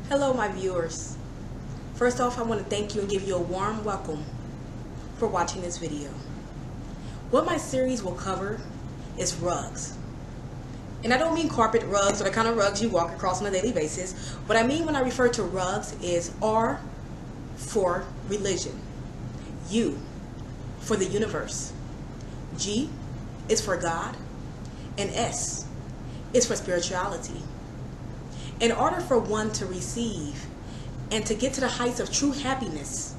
Hello my viewers. First off, I want to thank you and give you a warm welcome for watching this video. What my series will cover is rugs. And I don't mean carpet rugs or the kind of rugs you walk across on a daily basis. What I mean when I refer to rugs is R for religion, U for the universe, G is for God, and S is for spirituality. In order for one to receive and to get to the heights of true happiness,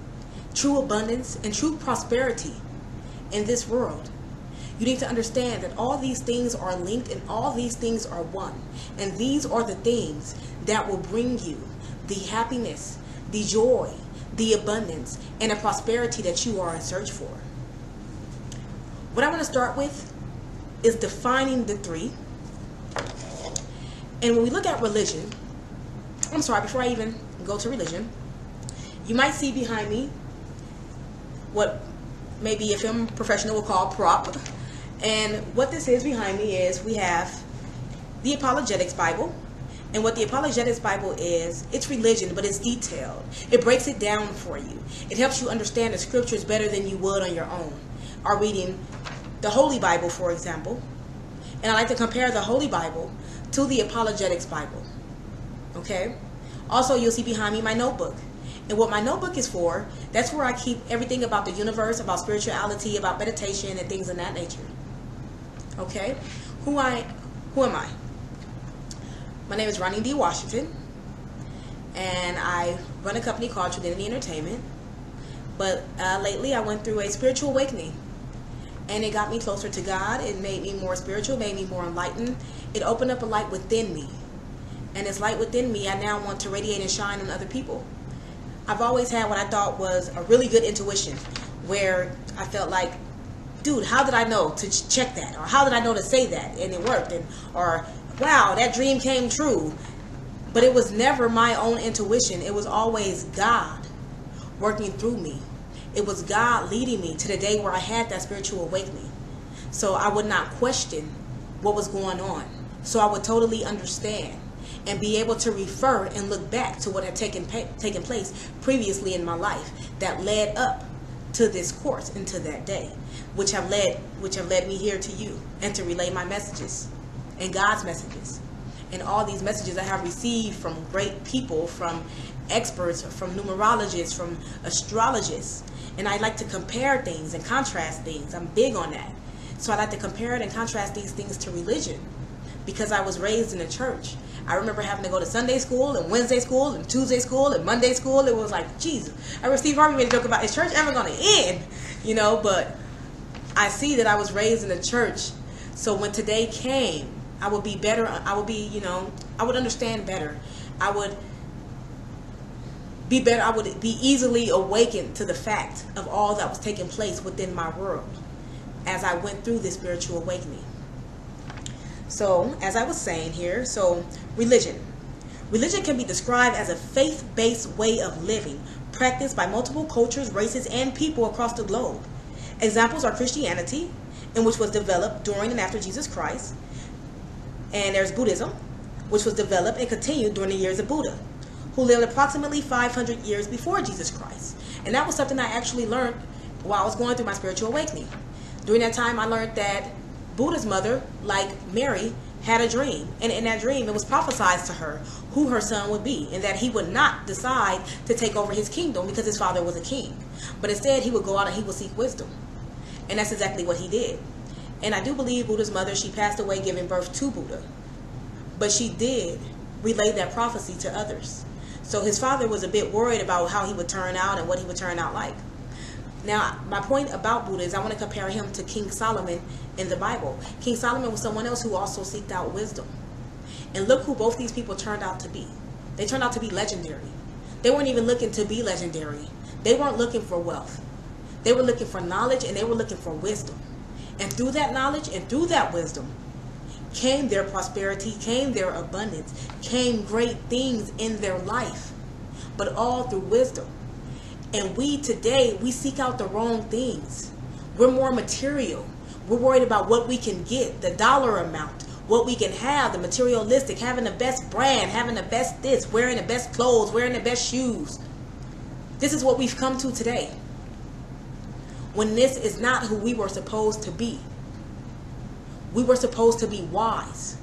true abundance, and true prosperity in this world, you need to understand that all these things are linked and all these things are one. And these are the things that will bring you the happiness, the joy, the abundance, and the prosperity that you are in search for. What I want to start with is defining the three. And when we look at religion, before I even go to religion, you might see behind me what maybe a film professional will call prop. And what this is behind me is we have the Apologetics Bible. And what the Apologetics Bible is, it's religion, but it's detailed. It breaks it down for you. It helps you understand the scriptures better than you would on your own, or reading the Holy Bible, for example. And I like to compare the Holy Bible to the Apologetics Bible. Okay? Also, you'll see behind me my notebook. And what my notebook is for, that's where I keep everything about the universe, about spirituality, about meditation, and things of that nature. Okay? Who am I? My name is Ronnie D. Washington, and I run a company called Trudentity Entertainment. But lately I went through a spiritual awakening. And it got me closer to God. It made me more spiritual, made me more enlightened. It opened up a light within me. And this light within me, I now want to radiate and shine on other people. I've always had what I thought was a really good intuition, where I felt like, dude, how did I know to check that? Or how did I know to say that? And it worked. Or, wow, that dream came true. But it was never my own intuition. It was always God working through me. It was God leading me to the day where I had that spiritual awakening. So I would not question what was going on. So I would totally understand and be able to refer and look back to what had taken place previously in my life that led up to this course and to that day, which have led me here to you and to relay my messages and God's messages. And all these messages I have received from great people, from experts, from numerologists, from astrologists. And I like to compare things and contrast things. I'm big on that. So I like to compare it and contrast these things to religion, because I was raised in a church. I remember having to go to Sunday school and Wednesday school and Tuesday school and Monday school. It was like, Jesus. I remember Steve Harvey made a joke about, is church ever going to end? You know, but I see that I was raised in a church. So when today came, I would be better. I would be, I would understand better. I would be better. I would be easily awakened to the fact of all that was taking place within my world as I went through this spiritual awakening. So, as I was saying here, religion. Religion can be described as a faith-based way of living, practiced by multiple cultures, races, and people across the globe. Examples are Christianity, in which was developed during and after Jesus Christ. And there's Buddhism, which was developed and continued during the years of Buddha, who lived approximately 500 years before Jesus Christ. And that was something I actually learned while I was going through my spiritual awakening. During that time, I learned that Buddha's mother, like Mary, had a dream. And in that dream, it was prophesied to her who her son would be, and that he would not decide to take over his kingdom because his father was a king. But instead, he would go out and he would seek wisdom. And that's exactly what he did. And I do believe Buddha's mother, she passed away giving birth to Buddha. But she did relay that prophecy to others. So his father was a bit worried about how he would turn out and what he would turn out like. Now, my point about Buddha is I want to compare him to King Solomon in the Bible. King Solomon was someone else who also sought out wisdom. And look who both these people turned out to be. They turned out to be legendary. They weren't even looking to be legendary. They weren't looking for wealth. They were looking for knowledge, and they were looking for wisdom. And through that knowledge and through that wisdom came their prosperity, came their abundance, came great things in their life, but all through wisdom. And we today, we seek out the wrong things. We're more material. We're worried about what we can get, the dollar amount. what we can have, the materialistic, having the best brand, having the best this, wearing the best clothes, wearing the best shoes. This is what we've come to today. When this is not who we were supposed to be. We were supposed to be wise.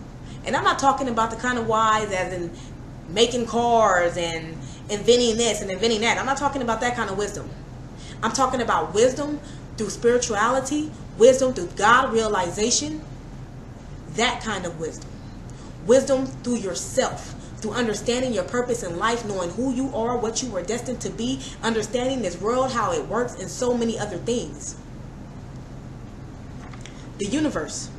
And I'm not talking about the kind of wise as in making cars and inventing this and inventing that. I'm not talking about that kind of wisdom. I'm talking about wisdom through spirituality, wisdom through God realization, that kind of wisdom. Wisdom through yourself, through understanding your purpose in life, knowing who you are, what you were destined to be, understanding this world, how it works, and so many other things. The universe.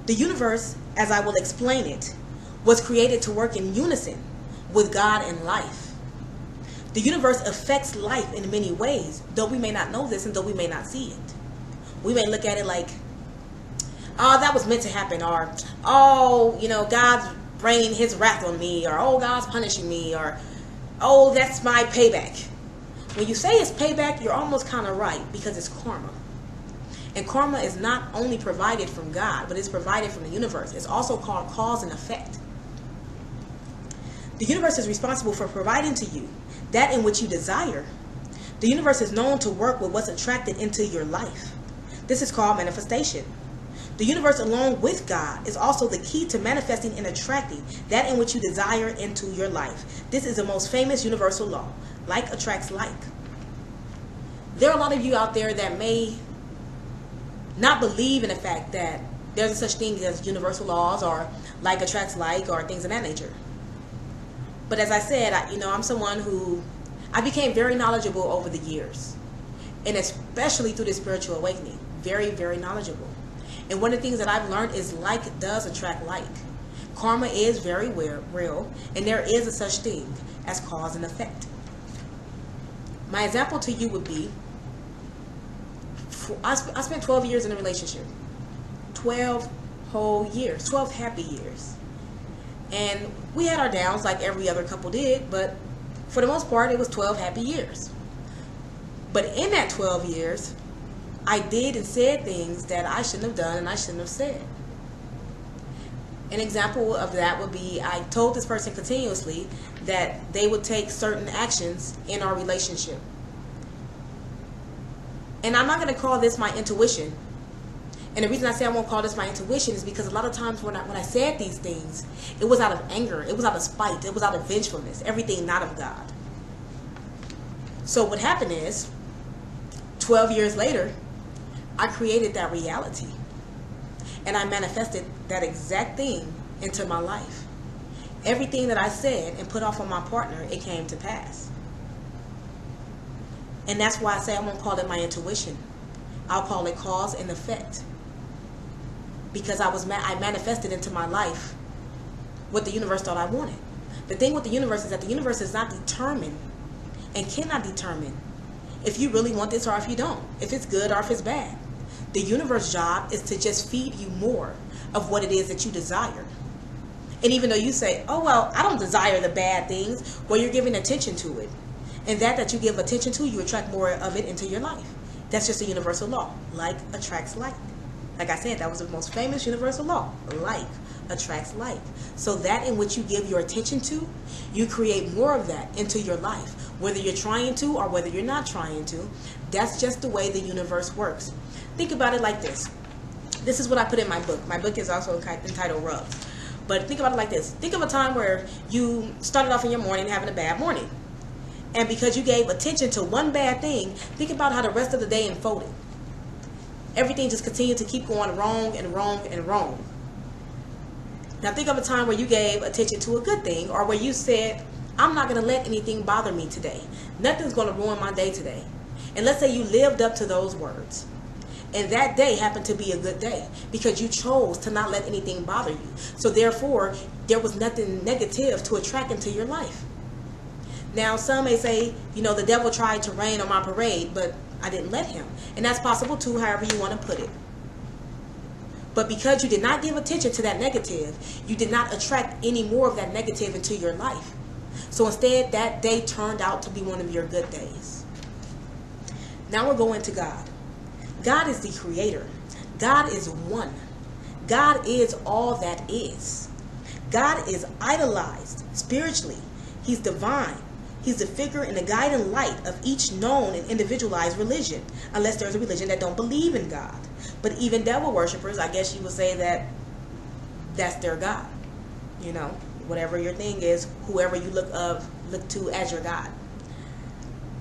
The universe, as I will explain it, was created to work in unison with God and life. The universe affects life in many ways, though we may not know this and though we may not see it. We may look at it like, oh, that was meant to happen, or, oh, God's raining his wrath on me, or, oh, God's punishing me, or, oh, that's my payback. When you say it's payback, you're almost kind of right, because it's karma. And karma is not only provided from God, but it's provided from the universe. It's also called cause and effect. The universe is responsible for providing to you that in which you desire. The universe is known to work with what's attracted into your life. This is called manifestation. The universe, along with God, is also the key to manifesting and attracting that in which you desire into your life. This is the most famous universal law. Like attracts like. There are a lot of you out there that may not believe in the fact that there's such thing as universal laws or like attracts like or things of that nature. But as I said, I'm someone who I became very knowledgeable over the years, and especially through this spiritual awakening, very, very knowledgeable. And one of the things that I've learned is like does attract like. Karma is very real, and there is a such thing as cause and effect. My example to you would be, I spent 12 years in a relationship. 12 whole years, 12 happy years. And we had our downs like every other couple did, but for the most part, it was 12 happy years. But in that 12 years, I did and said things that I shouldn't have done and I shouldn't have said. An example of that would be I told this person continuously that they would take certain actions in our relationship. And I'm not going to call this my intuition. And the reason I say I won't call this my intuition is because a lot of times when I said these things, it was out of anger, it was out of spite, it was out of vengefulness, everything not of God. So what happened is, 12 years later, I created that reality. And I manifested that exact thing into my life. Everything that I said and put off on my partner, it came to pass. And that's why I say I won't call it my intuition. I'll call it cause and effect. Because I manifested into my life what the universe thought I wanted. The thing with the universe is that the universe is not determined and cannot determine if you really want this or if you don't, if it's good or if it's bad. The universe's job is to just feed you more of what it is that you desire. And even though you say, oh, well, I don't desire the bad things, well, you're giving attention to it. And that you give attention to, you attract more of it into your life. That's just a universal law. Like attracts like. Like I said, that was the most famous universal law. Like attracts like. So that in which you give your attention to, you create more of that into your life. Whether you're trying to or whether you're not trying to, that's just the way the universe works. Think about it like this. This is what I put in my book. My book is also entitled R.U.G.S. But think about it like this. Think of a time where you started off in your morning having a bad morning. And because you gave attention to one bad thing, think about how the rest of the day unfolded. Everything just continued to keep going wrong and wrong and wrong. Now think of a time where you gave attention to a good thing, or where you said, I'm not going to let anything bother me today. Nothing's going to ruin my day today. And let's say you lived up to those words. And that day happened to be a good day because you chose to not let anything bother you. So therefore, there was nothing negative to attract into your life. Now, some may say, the devil tried to rain on my parade, but I didn't let him. And that's possible too, however you want to put it. But because you did not give attention to that negative, you did not attract any more of that negative into your life. So instead, that day turned out to be one of your good days. Now we're going to God. God is the creator. God is one. God is all that is. God is idolized spiritually. He's divine. He's the figure and the guiding light of each known and individualized religion, unless there's a religion that don't believe in God. But even devil worshippers, I guess you would say that that's their God. You know, whatever your thing is, whoever you look to as your God.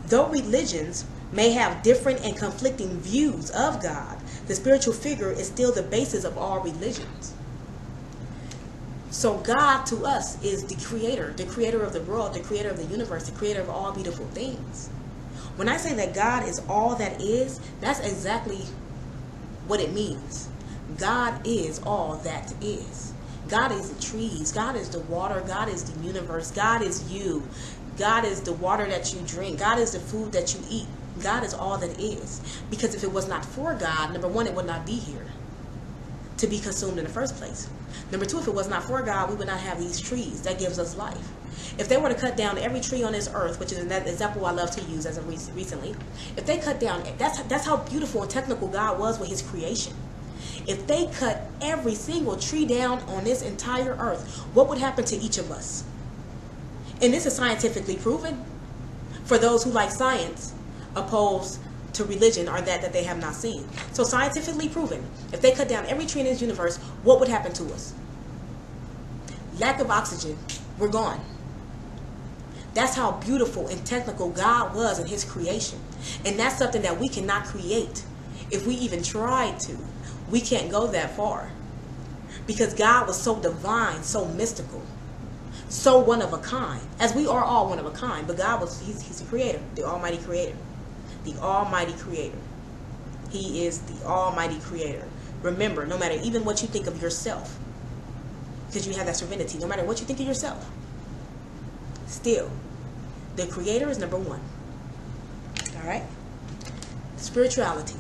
Though religions may have different and conflicting views of God, the spiritual figure is still the basis of all religions. So God to us is the creator of the world, the creator of the universe, the creator of all beautiful things. When I say that God is all that is, that's exactly what it means. God is all that is. God is the trees. God is the water. God is the universe. God is you. God is the water that you drink. God is the food that you eat. God is all that is. Because if it was not for God, number one, it would not be here to be consumed in the first place. Number two, if it was not for God, we would not have these trees that gives us life. If they were to cut down every tree on this earth, which is an example I love to use as of recently, if they cut down, that's how beautiful and technical God was with his creation. If they cut every single tree down on this entire earth, what would happen to each of us? And this is scientifically proven. For those who like science, opposed to religion, are that they have not seen. So scientifically proven, if they cut down every tree in this universe, what would happen to us? Lack of oxygen. We're gone. That's how beautiful and technical God was in his creation. And that's something that we cannot create. If we even tried to, we can't go that far. Because God was so divine, so mystical, so one of a kind. As we are all one of a kind. But God he's the creator, the almighty creator. The almighty creator. He is the almighty creator. Remember, no matter even what you think of yourself, because you have that serenity, no matter what you think of yourself, still, the creator is number one. All right? Spirituality.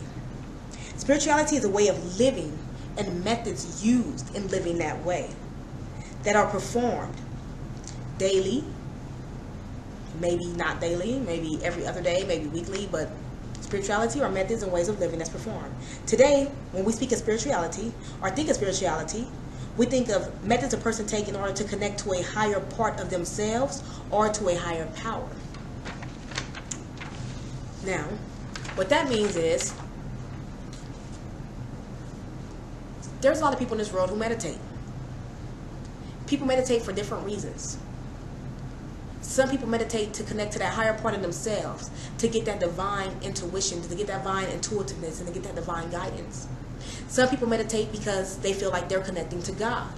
Spirituality is a way of living and methods used in living that way that are performed daily, maybe not daily, maybe every other day, maybe weekly, but spirituality are methods and ways of living that's performed. Today, when we speak of spirituality or think of spirituality, we think of methods a person take in order to connect to a higher part of themselves or to a higher power. Now, what that means is there's a lot of people in this world who meditate. People meditate for different reasons. Some people meditate to connect to that higher part of themselves, to get that divine intuition, to get that divine intuitiveness, and to get that divine guidance. Some people meditate because they feel like they're connecting to God.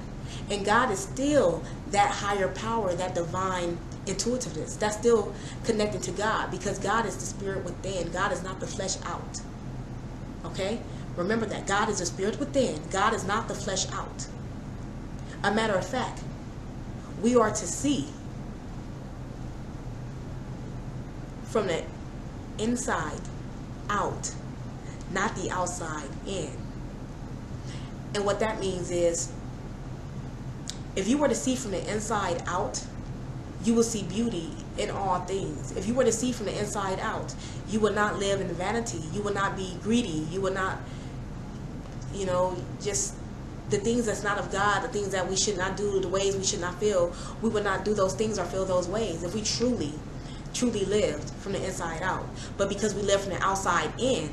And God is still that higher power, that divine intuitiveness. That's still connecting to God, because God is the spirit within. God is not the flesh out. Okay? Remember that. God is the spirit within. God is not the flesh out. A matter of fact, we are to see from the inside out, not the outside in. And what that means is, if you were to see from the inside out, you will see beauty in all things. If you were to see from the inside out, you would not live in vanity. You would not be greedy. You would not, just the things that's not of God, the things that we should not do, the ways we should not feel, we would not do those things or feel those ways if we truly lived from the inside out. But because we live from the outside in,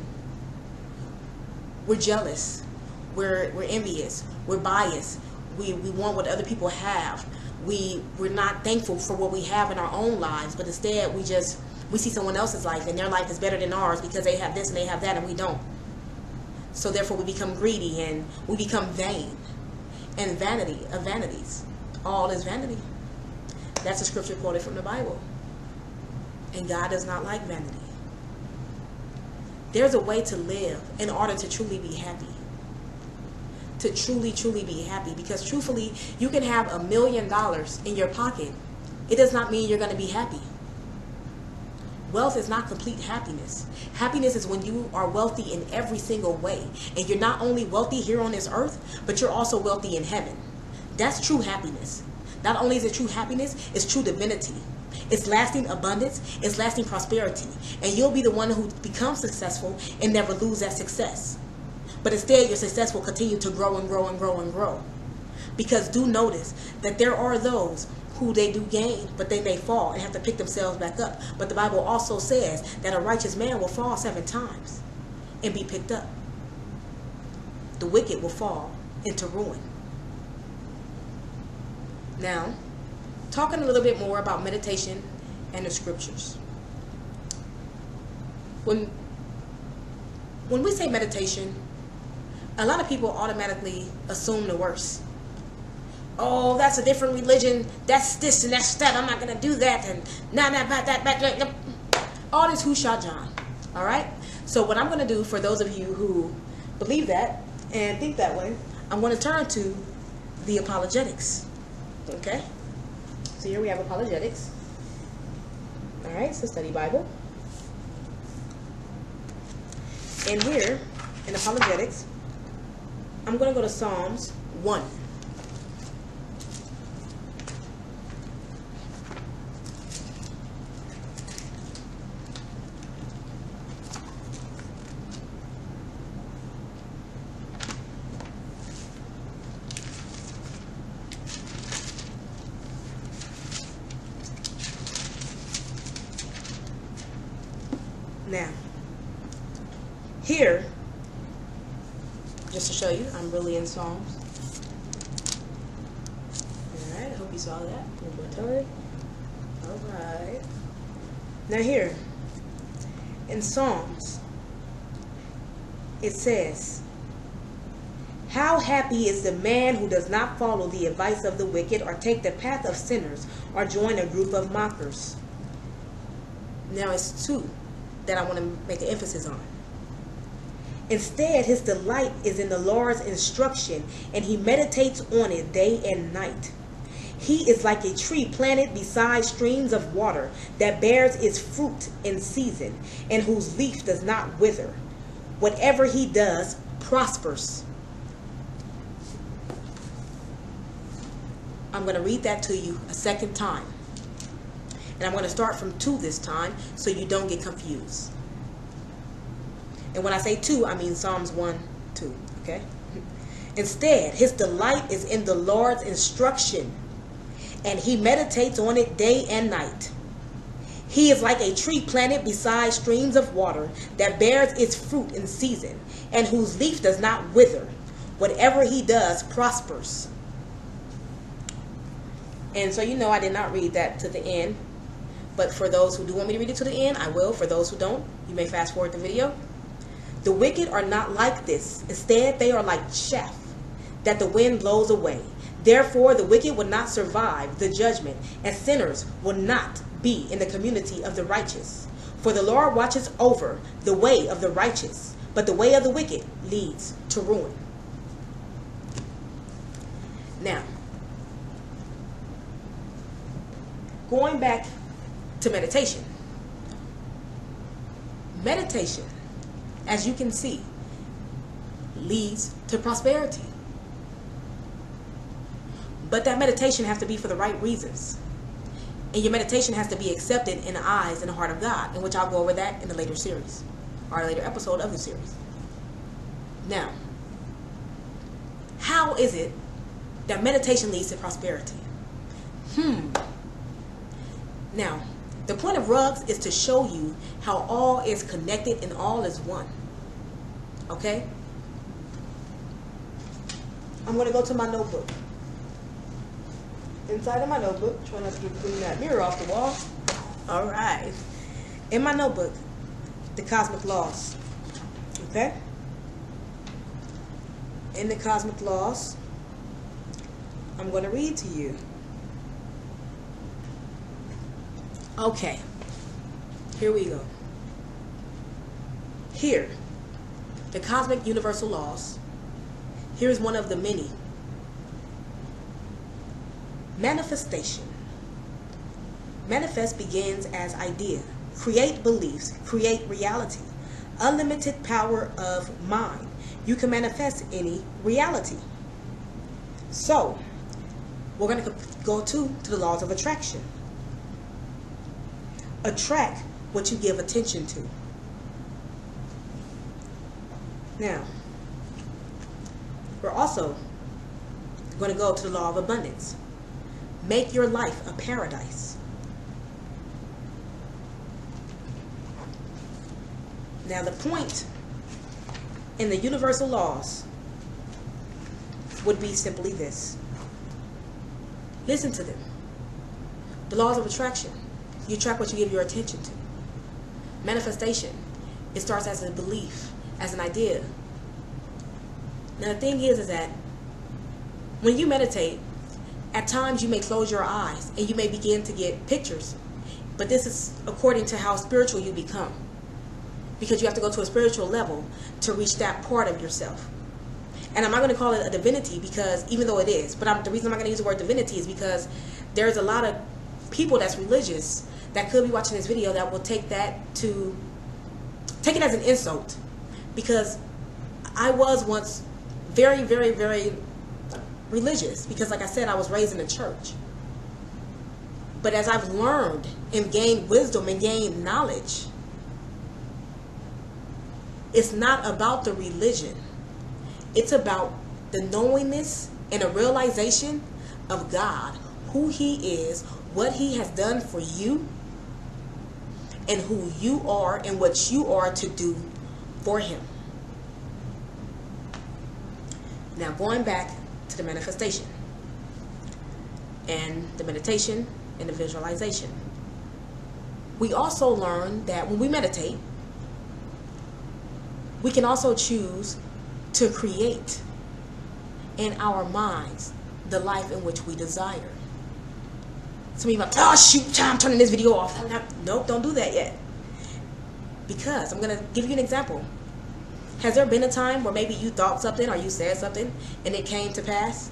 we're jealous, we're envious, we're biased, we want what other people have, we're not thankful for what we have in our own lives, but instead we see someone else's life and their life is better than ours because they have this and they have that and we don't. So therefore we become greedy and we become vain. And vanity of vanities, all is vanity. That's a scripture quoted from the Bible. And God does not like vanity. There's a way to live in order to truly be happy. To truly be happy. Because truthfully, you can have $1 million in your pocket. It does not mean you're going to be happy. Wealth is not complete happiness. Happiness is when you are wealthy in every single way. And you're not only wealthy here on this earth, but you're also wealthy in heaven. That's true happiness. Not only is it true happiness, it's true divinity. It's lasting abundance, it's lasting prosperity. And you'll be the one who becomes successful and never lose that success. But instead, your success will continue to grow and grow and grow and grow. Because do notice that there are those who they do gain, but then they fall and have to pick themselves back up. But the Bible also says that a righteous man will fall 7 times and be picked up. The wicked will fall into ruin. Now, talking a little bit more about meditation and the scriptures. When we say meditation, a lot of people automatically assume the worst. Oh, that's a different religion. That's this and that's that. I'm not going to do that. And that. All this who shot John. All right? So what I'm going to do for those of you who believe that and think that way, I'm going to turn to the apologetics. Okay? So here we have apologetics. All right? So study Bible. And here in apologetics, I'm going to go to Psalms 1. Now, here, just to show you, I'm really in Psalms. Alright, I hope you saw that. Alright. Now here, in Psalms, it says, "How happy is the man who does not follow the advice of the wicked, or take the path of sinners, or join a group of mockers." Now it's 2 that I want to make an emphasis on. Instead, his delight is in the Lord's instruction, and he meditates on it day and night. He is like a tree planted beside streams of water that bears its fruit in season, and whose leaf does not wither. Whatever he does prospers. I'm going to read that to you a second time. And I'm going to start from 2 this time so you don't get confused. And when I say 2, I mean Psalms 1, 2. Okay? Instead, his delight is in the Lord's instruction, and he meditates on it day and night. He is like a tree planted beside streams of water that bears its fruit in season, and whose leaf does not wither. Whatever he does prospers. And so you know I did not read that to the end. But for those who do want me to read it to the end, I will. For those who don't, you may fast forward the video. The wicked are not like this. Instead, they are like chaff that the wind blows away. Therefore, the wicked will not survive the judgment, and sinners will not be in the community of the righteous. For the Lord watches over the way of the righteous, but the way of the wicked leads to ruin. Now, going back to meditation. Meditation, as you can see, leads to prosperity. But that meditation has to be for the right reasons. And your meditation has to be accepted in the eyes and the heart of God, in which I'll go over that in a later series, or a later episode of the series. Now, how is it that meditation leads to prosperity? Now, the point of R.U.G.S is to show you how all is connected and all is one. Okay? I'm going to go to my notebook. Inside of my notebook, try not to get that mirror off the wall. Alright. In my notebook, the cosmic laws. Okay? In the cosmic laws, I'm going to read to you. Okay, here we go. Here, the cosmic universal laws. Here is one of the many. Manifestation. Manifest begins as idea. Create beliefs, create reality. Unlimited power of mind. You can manifest any reality. So, we're going to go to the laws of attraction. Attract what you give attention to. Now, we're also going to go to the law of abundance. Make your life a paradise. Now, the point in the universal laws would be simply this. Listen to them. The laws of attraction. You attract what you give your attention to. Manifestation. It starts as a belief, as an idea. Now, the thing is that when you meditate, at times you may close your eyes and you may begin to get pictures. But this is according to how spiritual you become. Because you have to go to a spiritual level to reach that part of yourself. And I'm not going to call it a divinity, because even though it is, but the reason I'm not going to use the word divinity is because there's a lot of people that's religious that could be watching this video that will take it as an insult. Because I was once very, very, very religious, because like I said, I was raised in the church. But as I've learned and gained wisdom and gained knowledge, it's not about the religion. It's about the knowingness and a realization of God, who He is, what He has done for you, and who you are and what you are to do for Him. Now, going back to the manifestation and the meditation and the visualization. We also learn that when we meditate, we can also choose to create in our minds the life in which we desire. Some of you are like, oh shoot, I'm turning this video off. Nope, don't do that yet. Because I'm going to give you an example. Has there been a time where maybe you thought something or you said something and it came to pass?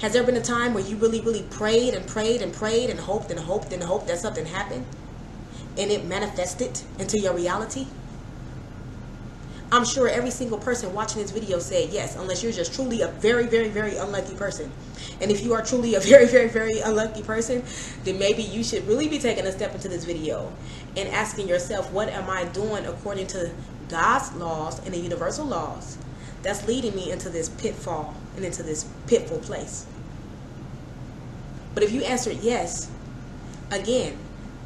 Has there been a time where you really, really prayed and prayed and prayed and hoped and hoped and hoped that something happened and it manifested into your reality? I'm sure every single person watching this video said yes, unless you're just truly a very, very, very unlucky person. And if you are truly a very, very, very unlucky person, then maybe you should really be taking a step into this video and asking yourself, what am I doing according to God's laws and the universal laws that's leading me into this pitfall and into this pitful place? But if you answered yes, again,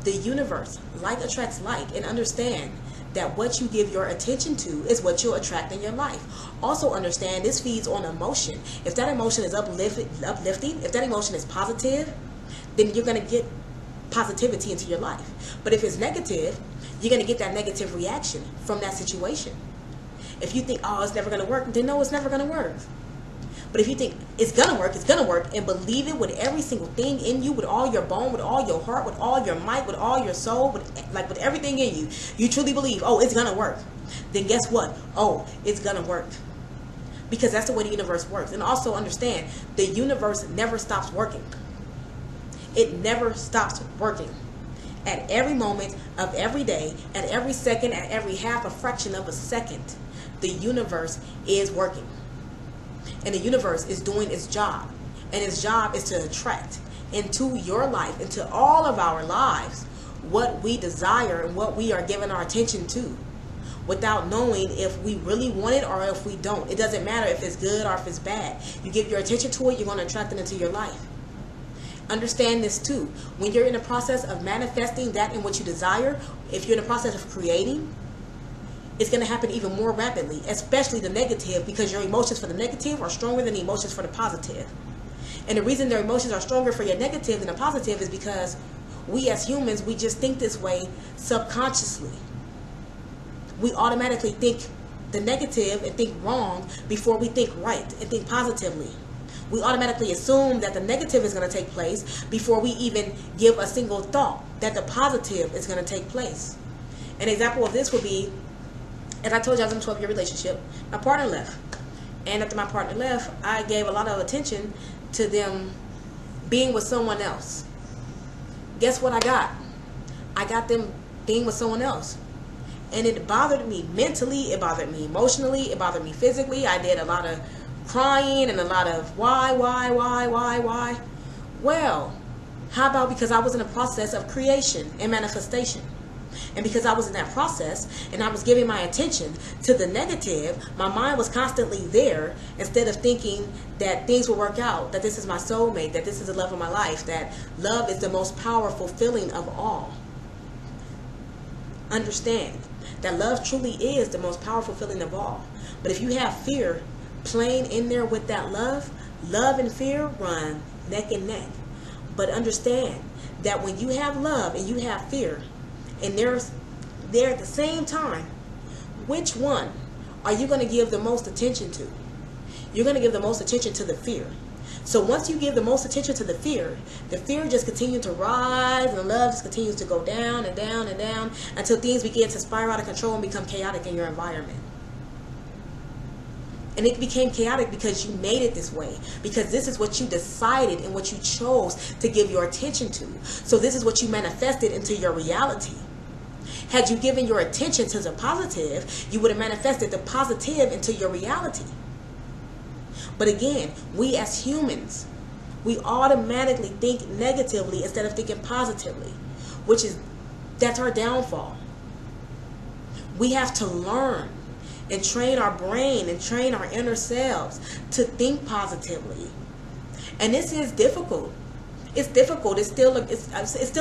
the universe, like attracts like, and understand that what you give your attention to is what you'll attract in your life. Also understand this feeds on emotion. If that emotion is uplifting, if that emotion is positive, then you're going to get positivity into your life. But if it's negative, you're going to get that negative reaction from that situation. If you think, oh, it's never going to work, then no, it's never going to work. But if you think it's going to work, and believe it with every single thing in you, with all your bone, with all your heart, with all your might, with all your soul, with everything in you, you truly believe, oh, it's going to work. Then guess what? Oh, it's going to work. Because that's the way the universe works. And also understand, the universe never stops working. It never stops working. At every moment of every day, at every second, at every half a fraction of a second, the universe is working. And the universe is doing its job. And its job is to attract into your life, into all of our lives, what we desire and what we are giving our attention to, without knowing if we really want it or if we don't. It doesn't matter if it's good or if it's bad. You give your attention to it, you're going to attract it into your life. Understand this too. When you're in the process of manifesting that in what you desire, if you're in the process of creating, it's going to happen even more rapidly, especially the negative, because your emotions for the negative are stronger than the emotions for the positive. And the reason their emotions are stronger for your negative than the positive is because we as humans, we just think this way subconsciously. We automatically think the negative and think wrong before we think right and think positively. We automatically assume that the negative is going to take place before we even give a single thought that the positive is going to take place. An example of this would be, as I told you, I was in a 12-year relationship. My partner left. And after my partner left, I gave a lot of attention to them being with someone else. Guess what I got? I got them being with someone else. And it bothered me mentally. It bothered me emotionally. It bothered me physically. I did a lot of crying and a lot of why? Well, how about because I was in a process of creation and manifestation? And because I was in that process and I was giving my attention to the negative, my mind was constantly there instead of thinking that things will work out, that this is my soulmate, that this is the love of my life, that love is the most powerful feeling of all. Understand that love truly is the most powerful feeling of all. But if you have fear playing in there with that love and fear run neck and neck. But understand that when you have love and you have fear, and they're at the same time, which one are you going to give the most attention to? You're going to give the most attention to the fear. So once you give the most attention to the fear just continues to rise, and the love just continues to go down and down and down until things begin to spiral out of control and become chaotic in your environment. And it became chaotic because you made it this way, because this is what you decided and what you chose to give your attention to. So this is what you manifested into your reality. Had you given your attention to the positive, you would have manifested the positive into your reality. But again, we as humans, we automatically think negatively instead of thinking positively, that's our downfall. We have to learn and train our brain and train our inner selves to think positively. And this is difficult. It's difficult. It's still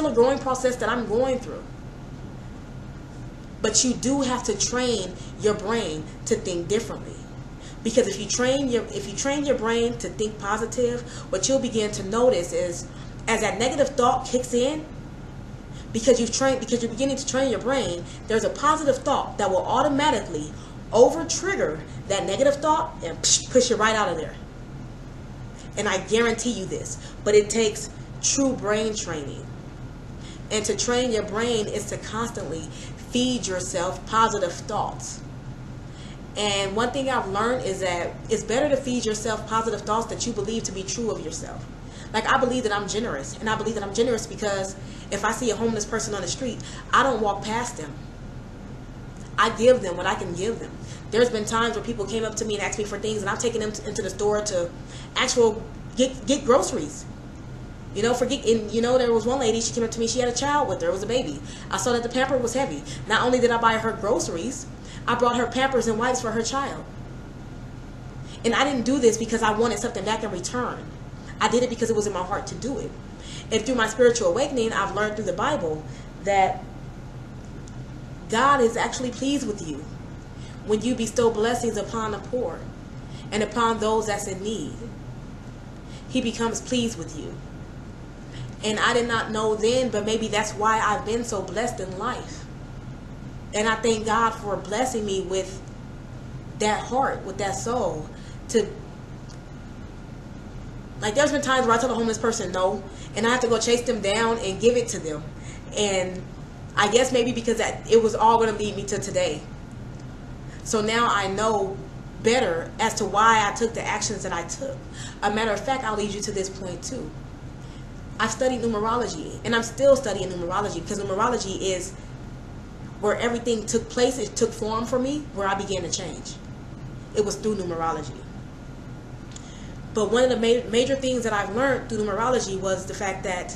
a growing process that I'm going through. But you do have to train your brain to think differently. Because if you train your brain to think positive, what you'll begin to notice is as that negative thought kicks in, because you're beginning to train your brain, there's a positive thought that will automatically over trigger that negative thought and push you right out of there. And I guarantee you this, but it takes true brain training. And to train your brain is to constantly feed yourself positive thoughts. And one thing I've learned is that it's better to feed yourself positive thoughts that you believe to be true of yourself. Like, I believe that I'm generous, and I believe that I'm generous because if I see a homeless person on the street, I don't walk past them. I give them what I can give them. There's been times where people came up to me and asked me for things, and I've taken them into the store to get groceries. There was one lady, she came up to me, she had a child with her, it was a baby. I saw that the pamper was heavy. Not only did I buy her groceries, I brought her Pampers and wipes for her child. And I didn't do this because I wanted something back in return. I did it because it was in my heart to do it. And through my spiritual awakening, I've learned through the Bible that God is actually pleased with you when you bestow blessings upon the poor and upon those that's in need. He becomes pleased with you. And I did not know then, but maybe that's why I've been so blessed in life. And I thank God for blessing me with that heart, with that soul. There's been times where I tell a homeless person no, and I have to go chase them down and give it to them. And I guess maybe because it was all going to lead me to today. So now I know better as to why I took the actions that I took. A matter of fact, I'll lead you to this point too. I've studied numerology, and I'm still studying numerology, because numerology is where everything took place. It took form for me, where I began to change. It was through numerology. But one of the major things that I've learned through numerology was the fact that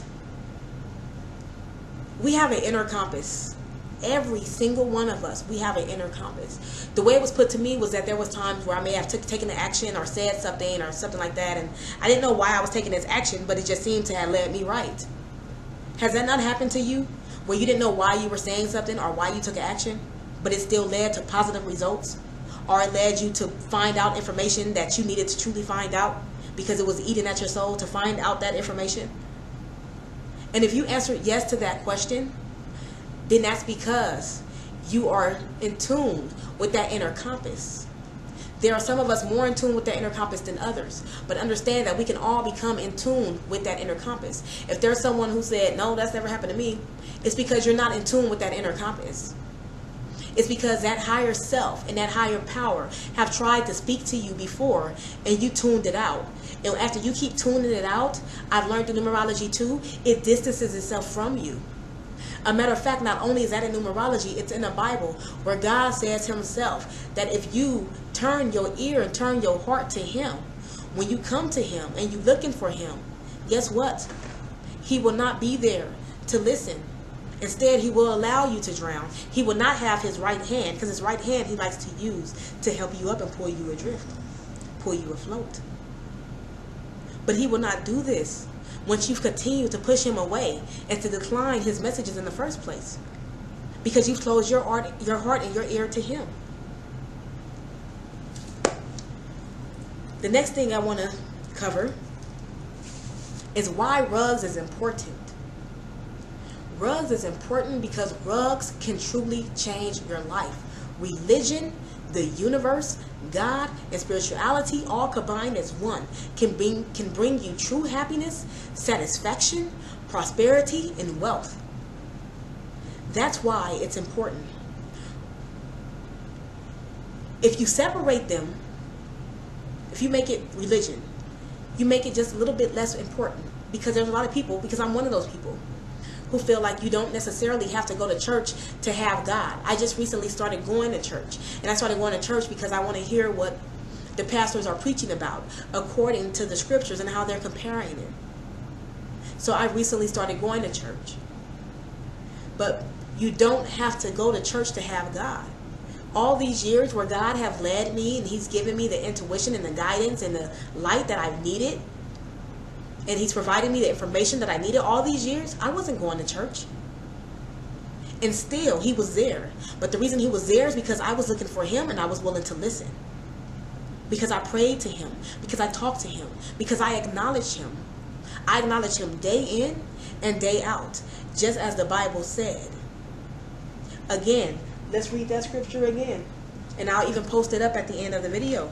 we have an inner compass. Every single one of us, we have an inner compass. The way it was put to me was that there was times where I may have taken an action or said something or something like that, and I didn't know why I was taking this action, but it just seemed to have led me right. Has that not happened to you? Where you didn't know why you were saying something or why you took action, but it still led to positive results, or it led you to find out information that you needed to truly find out because it was eating at your soul to find out that information? And if you answered yes to that question, then that's because you are in tune with that inner compass. There are some of us more in tune with that inner compass than others, but understand that we can all become in tune with that inner compass. If there's someone who said, no, that's never happened to me, it's because you're not in tune with that inner compass. It's because that higher self and that higher power have tried to speak to you before and you tuned it out. And after you keep tuning it out, I've learned through numerology too, it distances itself from you. A matter of fact, not only is that in numerology, it's in the Bible where God says himself that if you turn your ear and turn your heart to him, when you come to him and you're looking for him, guess what? He will not be there to listen. Instead, he will allow you to drown. He will not have his right hand, because his right hand he likes to use to help you up and pull you adrift, pull you afloat. But he will not do this once you've continued to push him away and to decline his messages in the first place, because you've closed your heart and your ear to him. The next thing I want to cover is why R.U.G.S is important. R.U.G.S is important because R.U.G.S can truly change your life. Religion, the universe, God, and spirituality, all combined as one, can bring you true happiness, satisfaction, prosperity, and wealth. That's why it's important. If you separate them, if you make it religion, you make it just a little bit less important, because there's a lot of people, because I'm one of those people, who feel like you don't necessarily have to go to church to have God. I just recently started going to church, and I started going to church because I want to hear what the pastors are preaching about according to the scriptures and how they're comparing it. So I recently started going to church. But you don't have to go to church to have God. All these years where God have led me, and he's given me the intuition and the guidance and the light that I've needed, and he's providing me the information that I needed, all these years, I wasn't going to church. And still, he was there. But the reason he was there is because I was looking for him and I was willing to listen. Because I prayed to him. Because I talked to him. Because I acknowledged him. I acknowledged him day in and day out, just as the Bible said. Again, let's read that scripture again. And I'll even post it up at the end of the video.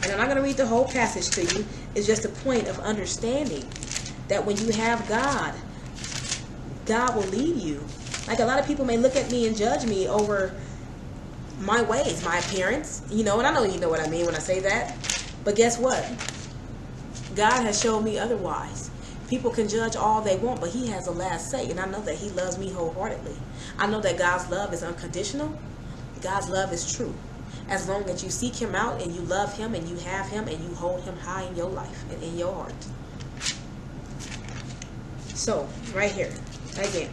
And I'm not going to read the whole passage to you. It's just a point of understanding that when you have God, God will lead you. Like, a lot of people may look at me and judge me over my ways, my appearance. You know, and I know you know what I mean when I say that. But guess what? God has shown me otherwise. People can judge all they want, but he has the last say. And I know that he loves me wholeheartedly. I know that God's love is unconditional. God's love is true. As long as you seek him out and you love him and you have him and you hold him high in your life and in your heart. So, right here, again.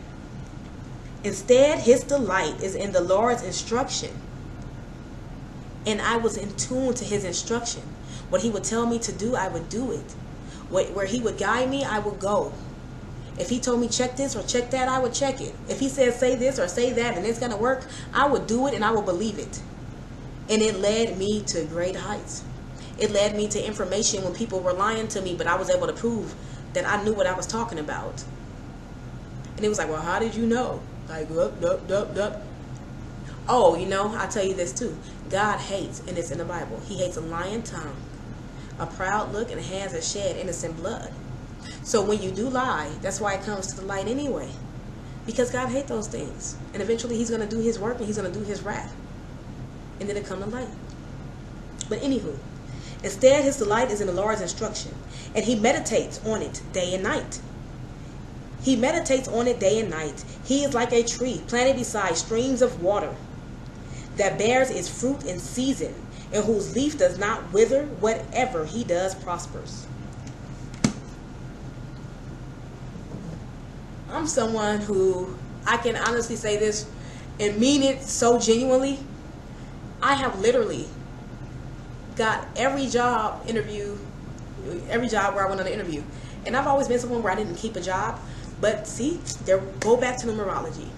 Instead, his delight is in the Lord's instruction. And I was in tune to his instruction. What he would tell me to do, I would do it. Where he would guide me, I would go. If he told me check this or check that, I would check it. If he said say this or say that and it's going to work, I would do it and I would believe it. And it led me to great heights. It led me to information when people were lying to me, but I was able to prove that I knew what I was talking about. And it was like, well, how did you know? Like, oh, you know, I'll tell you this too. God hates, and it's in the Bible, he hates a lying tongue, a proud look, and hands that shed innocent blood. So when you do lie, that's why it comes to the light anyway. Because God hates those things. And eventually he's going to do his work and he's going to do his wrath. And then it come to light. But anywho, instead his delight is in the Lord's instruction. And he meditates on it day and night. He meditates on it day and night. He is like a tree planted beside streams of water that bears its fruit in season, and whose leaf does not wither. Whatever he does prospers. I'm someone who, I can honestly say this and mean it so genuinely. I have literally got every job where I went on an interview. And I've always been someone where I didn't keep a job. But see, go back to numerology.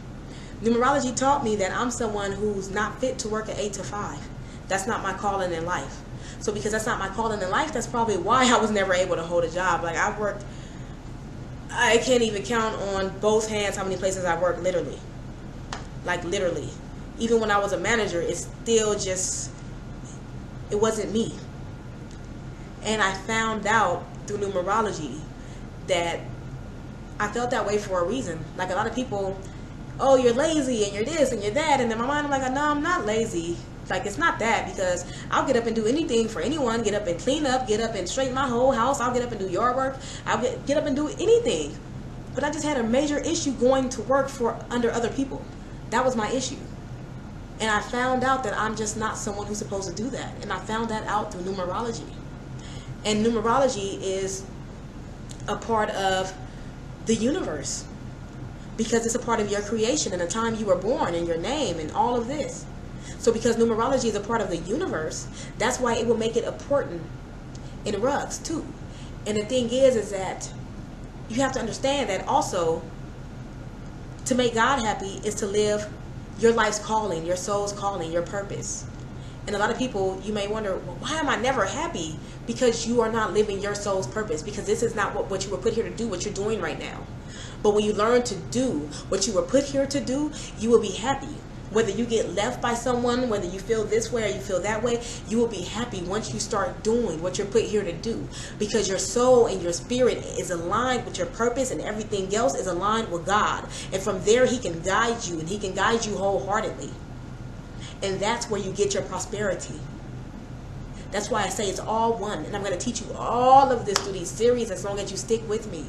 Numerology taught me that I'm someone who's not fit to work at 8 to 5. That's not my calling in life. So because that's not my calling in life, that's probably why I was never able to hold a job. Like, I can't even count on both hands how many places I worked, literally. Like, literally. Even when I was a manager, it wasn't me. And I found out through numerology that I felt that way for a reason. Like, a lot of people, oh, you're lazy and you're this and you're that. And in my mind, I'm like, no, I'm not lazy. Like, it's not that, because I'll get up and do anything for anyone. Get up and clean up, get up and straighten my whole house. I'll get up and do yard work. I'll get up and do anything. But I just had a major issue going to work under other people. That was my issue. And I found out that I'm just not someone who's supposed to do that. And I found that out through numerology. And numerology is a part of the universe. because it's a part of your creation and the time you were born and your name and all of this. So because numerology is a part of the universe, that's why it will make it important in R.U.G.S too. And the thing is that you have to understand that also to make God happy is to live your life's calling, your soul's calling, your purpose. And a lot of people, you may wonder, well, why am I never happy? Because you are not living your soul's purpose, because this is not what you were put here to do, what you're doing right now. But when you learn to do what you were put here to do, you will be happy. Whether you get left by someone, whether you feel this way or you feel that way, you will be happy once you start doing what you're put here to do. Because your soul and your spirit is aligned with your purpose, and everything else is aligned with God. And from there, He can guide you, and He can guide you wholeheartedly. And that's where you get your prosperity. That's why I say it's all one. And I'm going to teach you all of this through these series as long as you stick with me.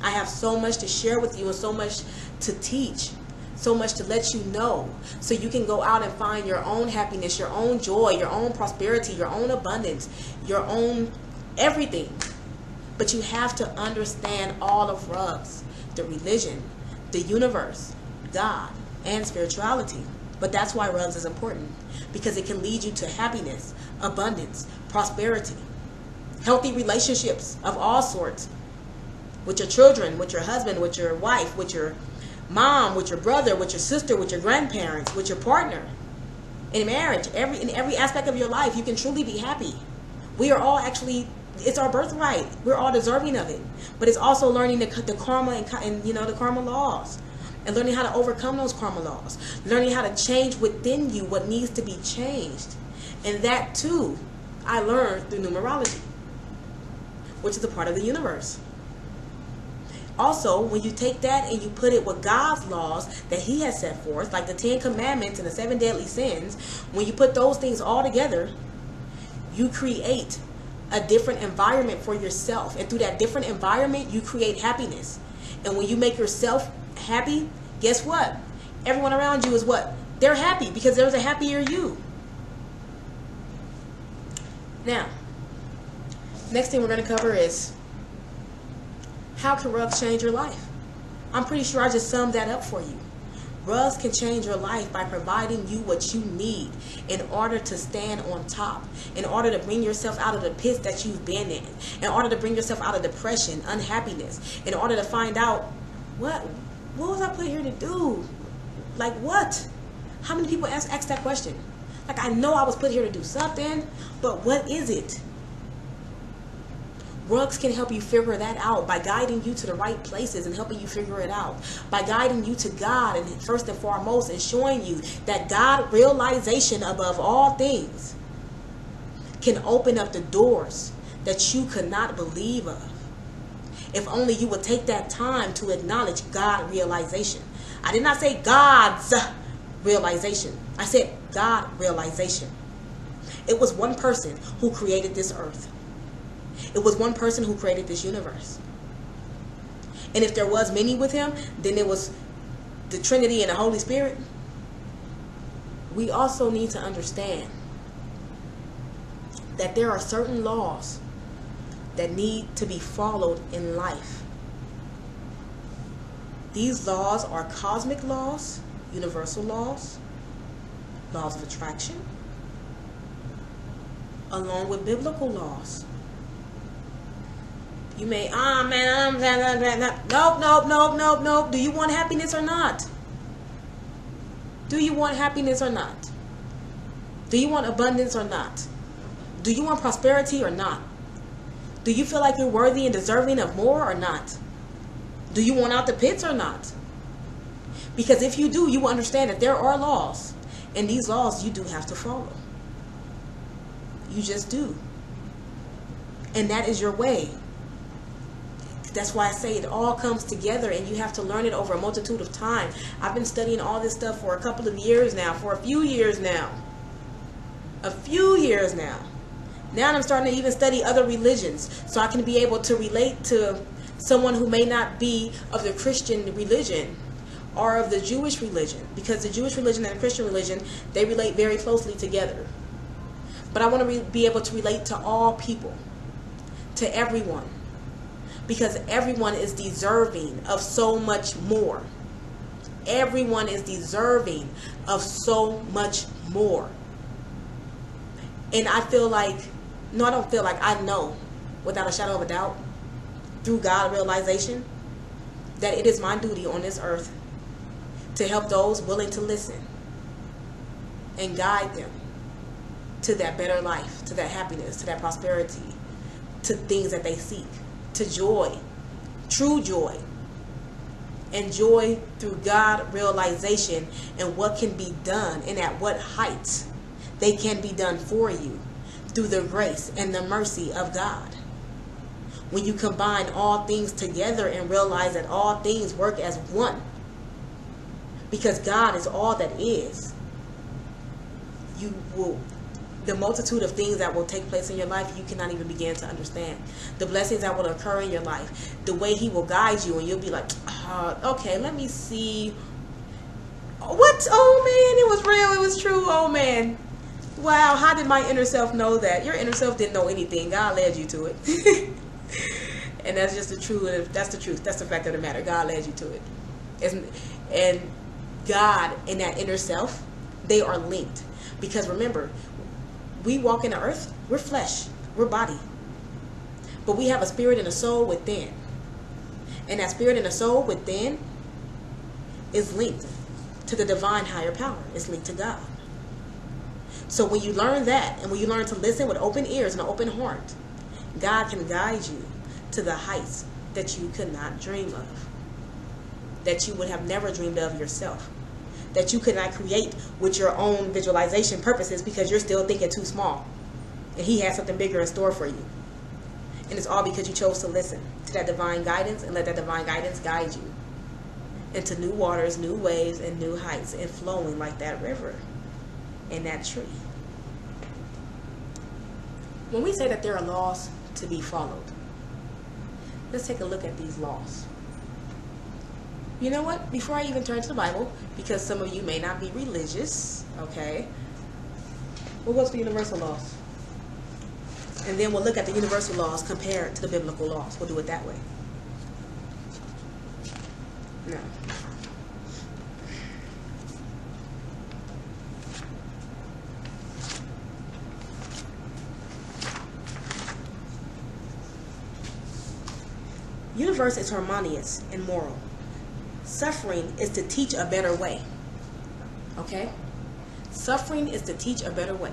I have so much to share with you and so much to teach. So much to let you know, so you can go out and find your own happiness, your own joy, your own prosperity, your own abundance, your own everything. But you have to understand all of R.U.G.S, the religion, the universe, God, and spirituality. But that's why R.U.G.S is important, because it can lead you to happiness, abundance, prosperity, healthy relationships of all sorts, with your children, with your husband, with your wife, with your mom, with your brother, with your sister, with your grandparents, with your partner. In marriage, in every aspect of your life, you can truly be happy. We are all actually, it's our birthright. We're all deserving of it. But it's also learning the karma and the karma laws, and learning how to overcome those karma laws, learning how to change within you what needs to be changed. And that too, I learned through numerology, which is a part of the universe. Also, when you take that and you put it with God's laws that He has set forth, like the 10 Commandments and the 7 deadly sins, when you put those things all together, you create a different environment for yourself. And through that different environment, you create happiness. And when you make yourself happy, guess what? Everyone around you is what? They're happy, because there's a happier you. Now, next thing we're going to cover is, how can R.U.G.S change your life? I'm pretty sure I just summed that up for you. R.U.G.S can change your life by providing you what you need in order to stand on top, in order to bring yourself out of the pits that you've been in order to bring yourself out of depression, unhappiness, in order to find out, what was I put here to do? Like what? How many people ask that question? Like, I know I was put here to do something, but what is it? R.U.G.S can help you figure that out by guiding you to the right places and helping you figure it out. By guiding you to God, and first and foremost, and showing you that God realization above all things can open up the doors that you could not believe of. If only you would take that time to acknowledge God realization. I did not say God's realization. I said God realization. It was one person who created this earth. It was one person who created this universe. And if there was many with Him, then it was the Trinity and the Holy Spirit. We also need to understand that there are certain laws that need to be followed in life. These laws are cosmic laws, universal laws, laws of attraction, along with biblical laws. You may, nope. Do you want happiness or not? Do you want happiness or not? Do you want abundance or not? Do you want prosperity or not? Do you feel like you're worthy and deserving of more or not? Do you want out the pits or not? Because if you do, you will understand that there are laws, and these laws you do have to follow. You just do. And that is your way. That's why I say it all comes together, and you have to learn it over a multitude of time. I've been studying all this stuff for a couple of years now, for a few years now. Now I'm starting to even study other religions, so I can be able to relate to someone who may not be of the Christian religion or of the Jewish religion, because the Jewish religion and the Christian religion, they relate very closely together. But I want to be able to relate to all people, to everyone, because everyone is deserving of so much more. Everyone is deserving of so much more. And I feel like, no, I don't feel like, I know without a shadow of a doubt, through God realization, that it is my duty on this earth to help those willing to listen and guide them to that better life, to that happiness, to that prosperity, to things that they seek, to joy, true joy, and joy through God realization and what can be done and at what heights they can be done for you through the grace and the mercy of God. When you combine all things together and realize that all things work as one, because God is all that is, you will, the multitude of things that will take place in your life, you cannot even begin to understand. The blessings that will occur in your life, the way He will guide you, and you'll be like, okay, let me see. What? Oh man, it was real, it was true. Oh man, wow, how did my inner self know that? Your inner self didn't know anything. God led you to it. And that's just the truth. That's the truth. That's the fact of the matter. God led you to it. And God and that inner self, they are linked. Because remember, we walk in the earth, we're flesh, we're body. But we have a spirit and a soul within. And that spirit and a soul within is linked to the divine higher power. It's linked to God. So when you learn that, and when you learn to listen with open ears and an open heart, God can guide you to the heights that you could not dream of, that you would have never dreamed of yourself, that you could not create with your own visualization purposes because you're still thinking too small. And He has something bigger in store for you. And it's all because you chose to listen to that divine guidance and let that divine guidance guide you into new waters, new waves, and new heights, and flowing like that river and that tree. When we say that there are laws to be followed, let's take a look at these laws. You know what? Before I even turn to the Bible, because some of you may not be religious, okay? We'll go to the universal laws. And then we'll look at the universal laws compared to the biblical laws. We'll do it that way. Now, universe is harmonious and moral. Suffering is to teach a better way. Okay? Suffering is to teach a better way.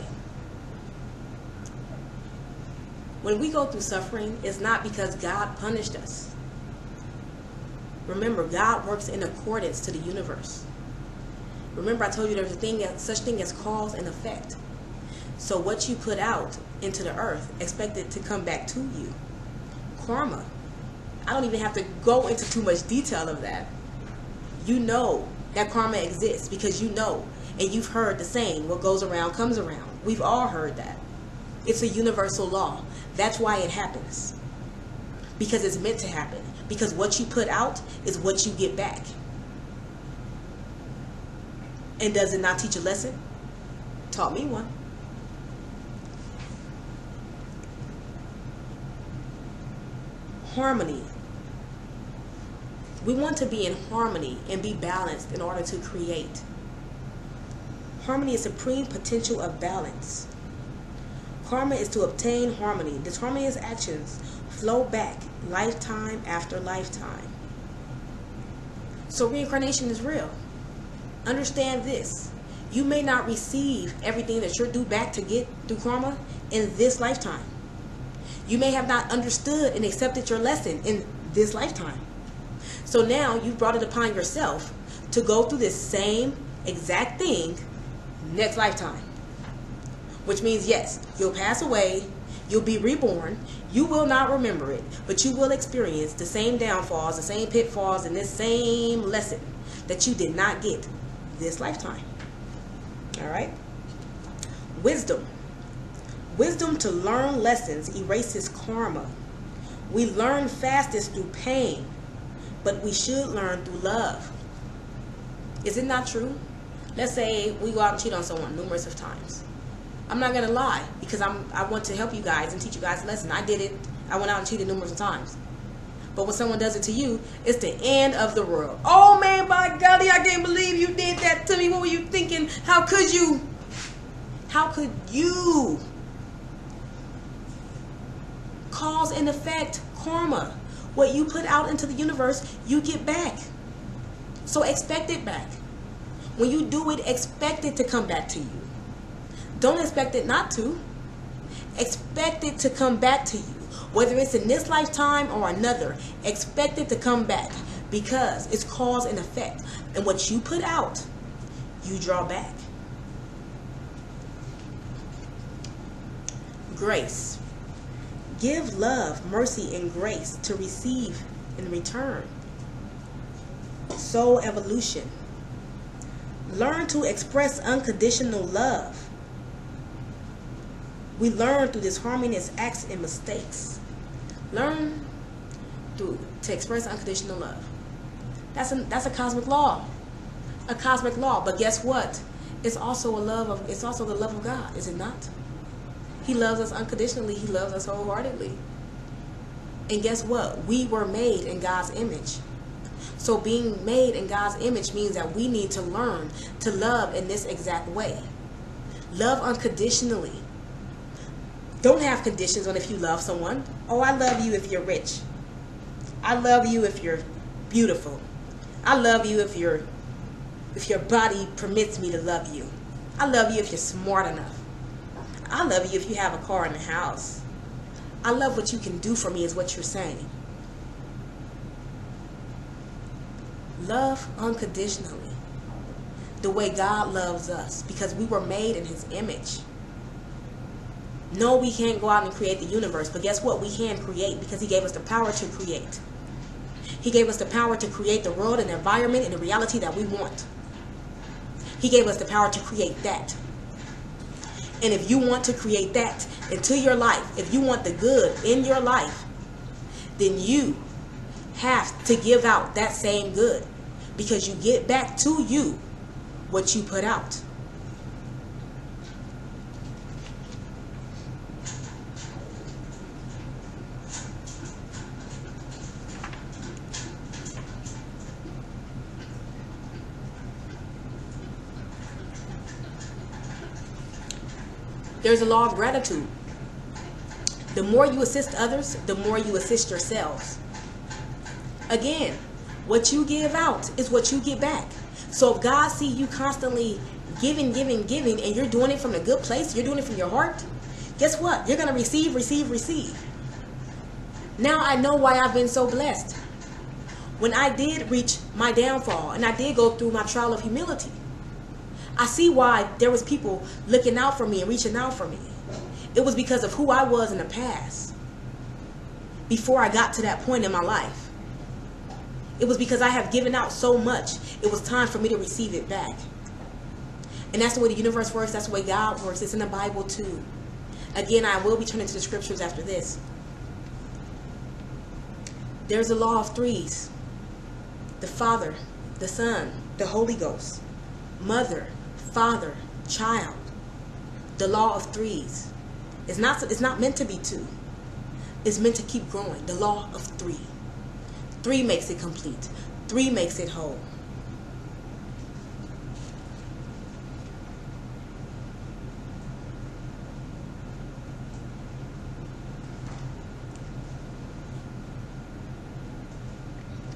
When we go through suffering, it's not because God punished us. Remember, God works in accordance to the universe. Remember, I told you there's such thing as cause and effect. So what you put out into the earth, expect it to come back to you. Karma. I don't even have to go into too much detail of that. You know that karma exists because you know, and you've heard the saying, what goes around comes around. We've all heard that. It's a universal law. That's why it happens. Because it's meant to happen. Because what you put out is what you get back. And does it not teach a lesson? Taught me one. Harmony. We want to be in harmony and be balanced in order to create. Harmony is supreme potential of balance. Karma is to obtain harmony. Disharmonious actions flow back lifetime after lifetime. So reincarnation is real. Understand this. You may not receive everything that you're due back to get through karma in this lifetime. You may have not understood and accepted your lesson in this lifetime. So now you've brought it upon yourself to go through this same exact thing next lifetime. Which means, yes, you'll pass away, you'll be reborn, you will not remember it, but you will experience the same downfalls, the same pitfalls, and this same lesson that you did not get this lifetime. All right? Wisdom. Wisdom to learn lessons erases karma. We learn fastest through pain, but we should learn through love. Is it not true? Let's say we go out and cheat on someone numerous of times. I'm not going to lie, because I want to help you guys and teach you guys a lesson. I did it. I went out and cheated numerous of times. But when someone does it to you, it's the end of the world. Oh man, Oh my golly, I can't believe you did that to me. What were you thinking? How could you? How could you? Cause and effect, karma. What you put out into the universe, you get back. So expect it back. When you do it, expect it to come back to you. Don't expect it not to. Expect it to come back to you. Whether it's in this lifetime or another, expect it to come back, because it's cause and effect. And what you put out, you draw back. Grace. Give love, mercy, and grace to receive in return. Soul evolution. Learn to express unconditional love. We learn through this harmonious acts and mistakes. Learn to express unconditional love. That's a cosmic law. A cosmic law. But guess what? It's also the love of God, is it not? He loves us unconditionally. He loves us wholeheartedly. And guess what? We were made in God's image. So being made in God's image means that we need to learn to love in this exact way. Love unconditionally. Don't have conditions on if you love someone. Oh, I love you if you're rich. I love you if you're beautiful. I love you if your body permits me to love you. I love you if you're smart enough. I love you if you have a car and a house. I love what you can do for me is what you're saying. Love unconditionally. The way God loves us, because we were made in His image. No, we can't go out and create the universe, but guess what? We can create, because He gave us the power to create. He gave us the power to create the world and the environment and the reality that we want. He gave us the power to create that. And if you want to create that into your life, if you want the good in your life, then you have to give out that same good, because you get back to you what you put out. There's a law of gratitude. The more you assist others, the more you assist yourselves. Again, what you give out is what you get back. So if God sees you constantly giving, and you're doing it from a good place, you're doing it from your heart, guess what? You're going to receive, receive, receive. Now I know why I've been so blessed. When I did reach my downfall, and I did go through my trial of humility, I see why there was people looking out for me and reaching out for me. It was because of who I was in the past, before I got to that point in my life. It was because I have given out so much, it was time for me to receive it back. And that's the way the universe works. That's the way God works. It's in the Bible too. Again, I will be turning to the scriptures after this. There's a law of threes. The Father, the Son, the Holy Ghost. Mother, father, child. The law of threes. It's not meant to be two. It's meant to keep growing. The law of three. 3 makes it complete. 3 makes it whole.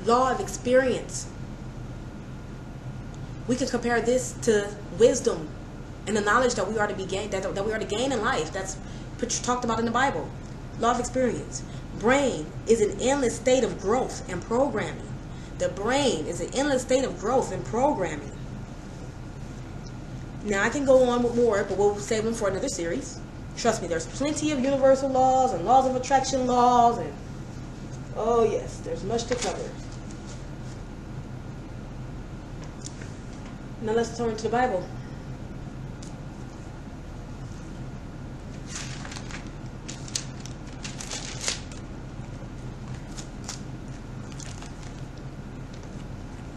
Law of experience. We can compare this to wisdom and the knowledge that we are to be gained, that we are to gain in life. That's talked about in the Bible. Law of experience. Brain is an endless state of growth and programming. The brain is an endless state of growth and programming. Now I can go on with more, but we'll save them for another series. Trust me, there's plenty of universal laws and laws of attraction laws, and oh yes, there's much to cover. Now let's turn to the Bible.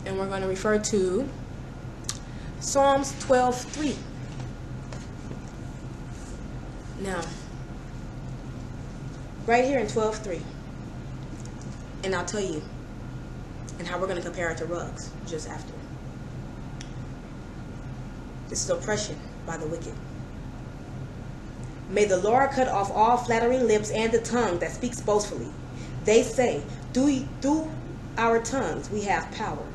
And we're going to refer to Psalms 12:3. Now, right here in 12:3, and I'll tell you, and how we're going to compare it to R.U.G.S just after. This is oppression by the wicked. May the Lord cut off all flattering lips and the tongue that speaks boastfully. They say, through our tongues we have power.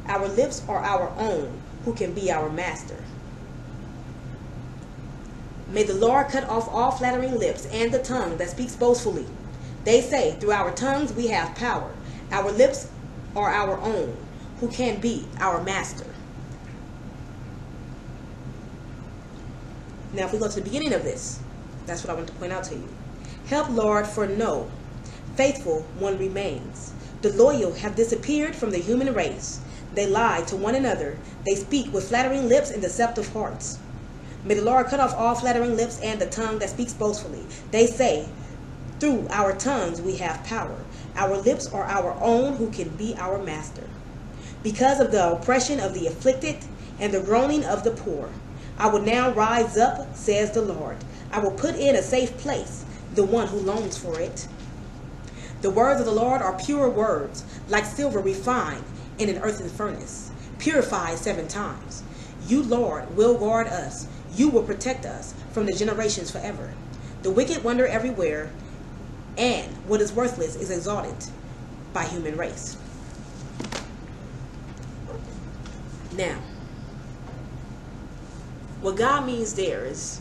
Our lips are our own. Who can be our master? May the Lord cut off all flattering lips and the tongue that speaks boastfully. They say, through our tongues we have power. Our lips are our own. Who can be our master? Now, if we go to the beginning of this, that's what I want to point out to you. Help, Lord, for no faithful one remains. The loyal have disappeared from the human race. They lie to one another. They speak with flattering lips and deceptive hearts. May the Lord cut off all flattering lips and the tongue that speaks boastfully. They say, through our tongues we have power. Our lips are our own. Who can be our master? Because of the oppression of the afflicted and the groaning of the poor, I will now rise up, says the Lord. I will put in a safe place the one who longs for it. The words of the Lord are pure words, like silver refined in an earthen furnace, purified 7 times. You, Lord, will guard us. You will protect us from the generations forever. The wicked wander everywhere, and what is worthless is exalted by human race. Now, what God means there is,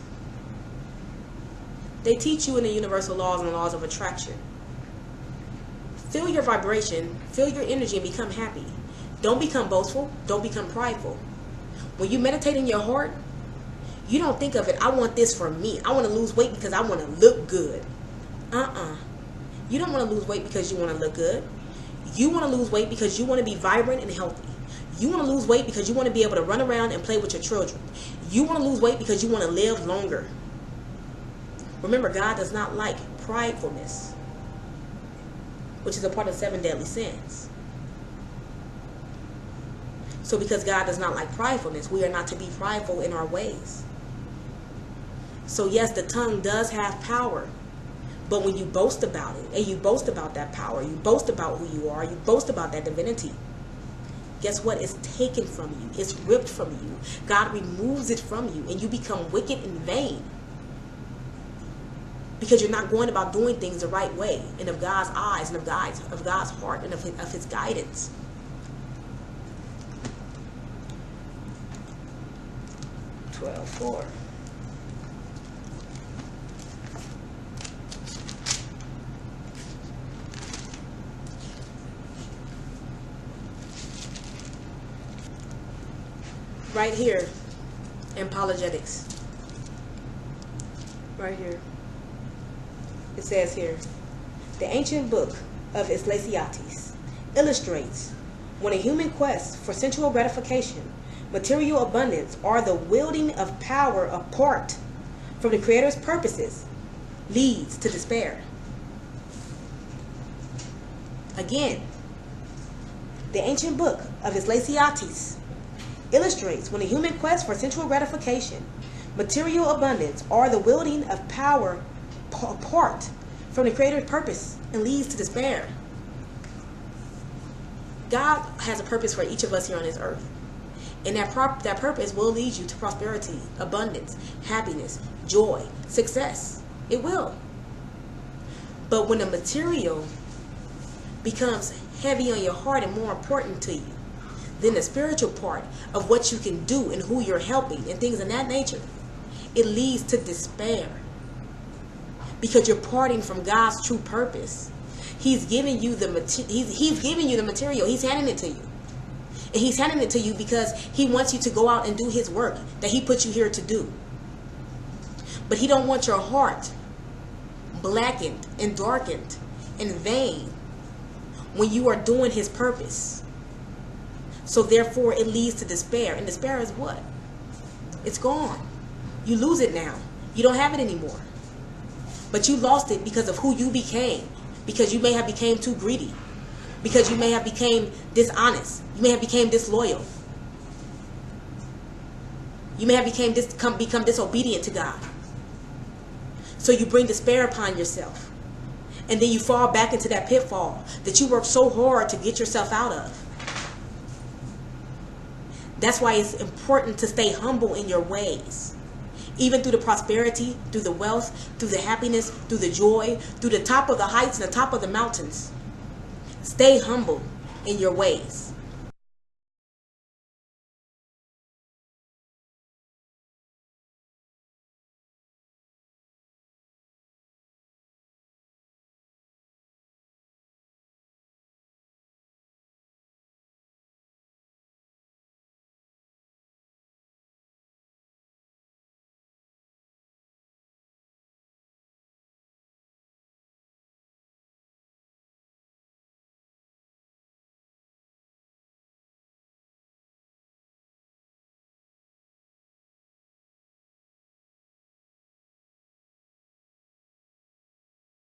they teach you in the universal laws and the laws of attraction. Feel your vibration, feel your energy, and become happy. Don't become boastful. Don't become prideful. When you meditate in your heart, you don't think of it, I want this for me. I want to lose weight because I want to look good. You don't want to lose weight because you want to look good. You want to lose weight because you want to be vibrant and healthy. You want to lose weight because you want to be able to run around and play with your children. You want to lose weight because you want to live longer. Remember, God does not like pridefulness, which is a part of 7 deadly sins. So because God does not like pridefulness, we are not to be prideful in our ways. So yes, the tongue does have power. But when you boast about it, and you boast about that power, you boast about who you are, you boast about that divinity, guess what? It's taken from you. It's ripped from you. God removes it from you, and you become wicked and vain. Because you're not going about doing things the right way, and of God's eyes, and of God's heart, and of his guidance. (12:4). Right here in apologetics. Right here. It says here, the ancient book of R.U.G.S illustrates when a human quest for sensual gratification, material abundance, or the wielding of power apart from the Creator's purposes leads to despair. Again, the ancient book of R.U.G.S illustrates when a human quest for sensual gratification, material abundance, or the wielding of power apart from the Creator's purpose and leads to despair. God has a purpose for each of us here on this earth. And that purpose will lead you to prosperity, abundance, happiness, joy, success. It will. But when the material becomes heavy on your heart and more important to you than the spiritual part of what you can do and who you're helping and things of that nature, it leads to despair. Because you're parting from God's true purpose. He's giving you the material. He's handing it to you. And he's handing it to you because he wants you to go out and do his work that he put you here to do. But he don't want your heart blackened and darkened and vain when you are doing his purpose. So therefore it leads to despair. And despair is what? It's gone. You lose it now. You don't have it anymore. But you lost it because of who you became. Because you may have became too greedy. Because you may have became dishonest. You may have became disloyal. You may have become disobedient to God. So you bring despair upon yourself. And then you fall back into that pitfall that you worked so hard to get yourself out of. That's why it's important to stay humble in your ways. Even through the prosperity, through the wealth, through the happiness, through the joy, through the top of the heights and the top of the mountains. Stay humble in your ways.